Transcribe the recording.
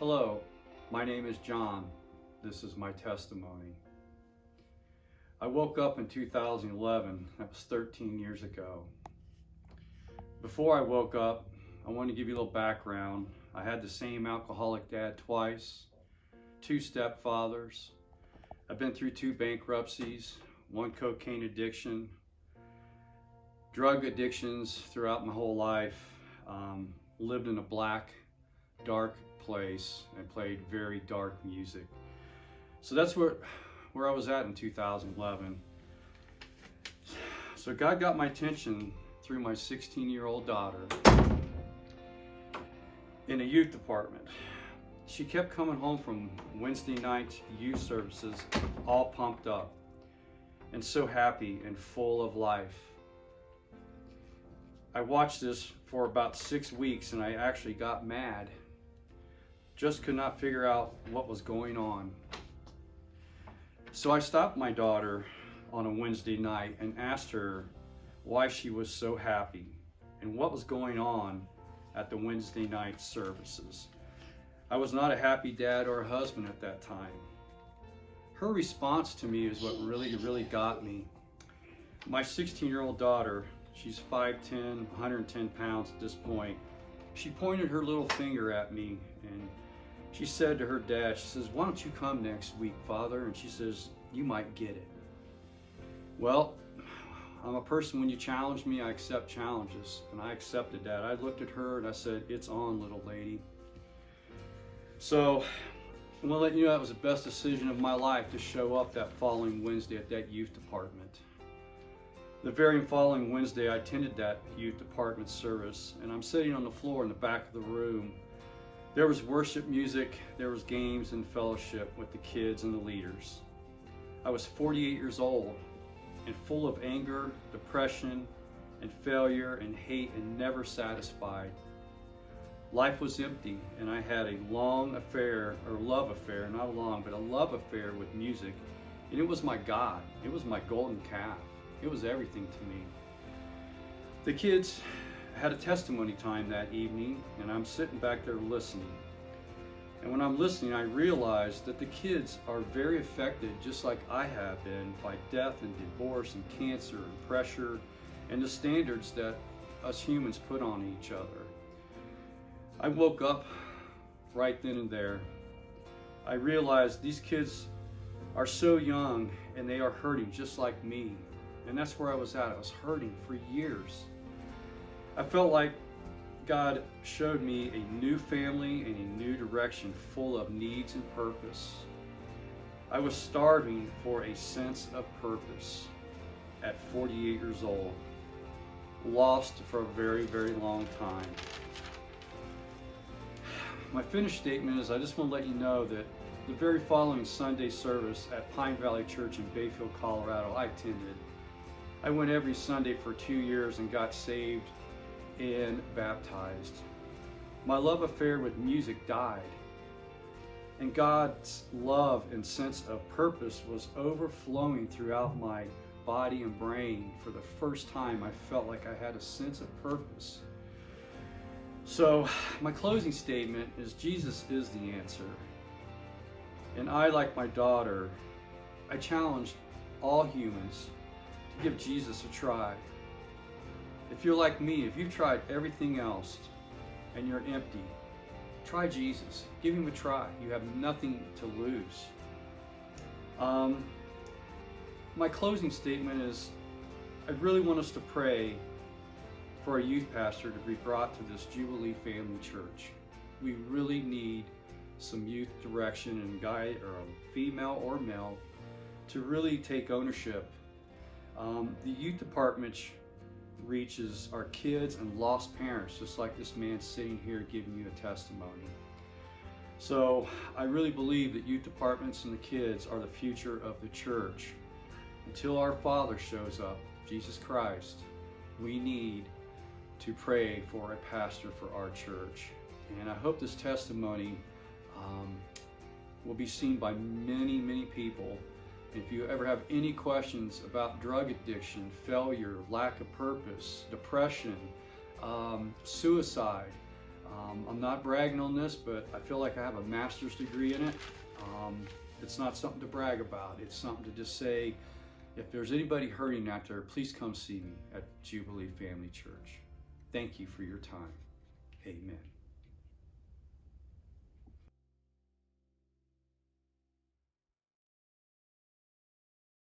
Hello, my name is John. This is my testimony. I woke up in 2011. That was 13 years ago. Before I woke up, I want to give you a little background. I had the same alcoholic dad twice, 2 stepfathers. I've been through 2 bankruptcies, 1 cocaine addiction, drug addictions throughout my whole life. Lived in a black, dark place and played very dark music. So that's where I was at in 2011. So God got my attention through my 16-year-old daughter in a youth department. She kept coming home from Wednesday night youth services all pumped up and so happy and full of life. I watched this for about 6 weeks and I actually got mad. Just could not figure out what was going on. So I stopped my daughter on a Wednesday night and asked her why she was so happy and what was going on at the Wednesday night services. I was not a happy dad or a husband at that time. Her response to me is what really got me. My 16-year-old daughter, she's 5'10", 110 pounds at this point. She pointed her little finger at me and she said to her dad, she says, "Why don't you come next week, Father?" And she says, "You might get it." Well, I'm a person, when you challenge me, I accept challenges. And I accepted that. I looked at her and I said, "It's on, little lady." So I'm gonna let you know that was the best decision of my life to show up that following Wednesday at that youth department. The very following Wednesday, I attended that youth department service, and I'm sitting on the floor in the back of the room. There was worship music, there was games and fellowship with the kids and the leaders. I was 48 years old and full of anger, depression, and failure and hate and never satisfied. Life was empty and I had a long affair, or love affair, not long, but a love affair with music. And it was my God, it was my golden calf. It was everything to me. The kids had a testimony time that evening and I'm sitting back there listening. And when I'm listening, I realized that the kids are very affected, just like I have been, by death and divorce and cancer and pressure and the standards that us humans put on each other. I woke up right then and there. I realized these kids are so young and they are hurting just like me. And that's where I was at. I was hurting for years. I felt like God showed me a new family and a new direction full of needs and purpose. I was starving for a sense of purpose at 48 years old, lost for a very long time. My finished statement is I just want to let you know that the very following Sunday service at Pine Valley Church in Bayfield, Colorado, I attended. I went every Sunday for 2 years and got saved and baptized. My love affair with music died, and God's love and sense of purpose was overflowing throughout my body and brain. For the first time, I felt like I had a sense of purpose. So my closing statement is Jesus is the answer. And I, like my daughter, I challenge all humans to give Jesus a try. If you're like me, if you've tried everything else and you're empty, try Jesus. Give him a try. You have nothing to lose. My closing statement is I really want us to pray for a youth pastor to be brought to this Jubilee Family Church. We really need some youth direction and guide, or a female or male, to really take ownership. The youth department reaches our kids and lost parents, just like this man sitting here giving you a testimony. So I really believe that youth departments and the kids are the future of the church. Until our Father shows up, Jesus Christ, we need to pray for a pastor for our church. And I hope this testimony will be seen by many people. If you ever have any questions about drug addiction, failure, lack of purpose, depression, suicide, I'm not bragging on this, but I feel like I have a master's degree in it. It's not something to brag about. It's something to just say, if there's anybody hurting out there, please come see me at Jubilee Family Church. Thank you for your time. Amen.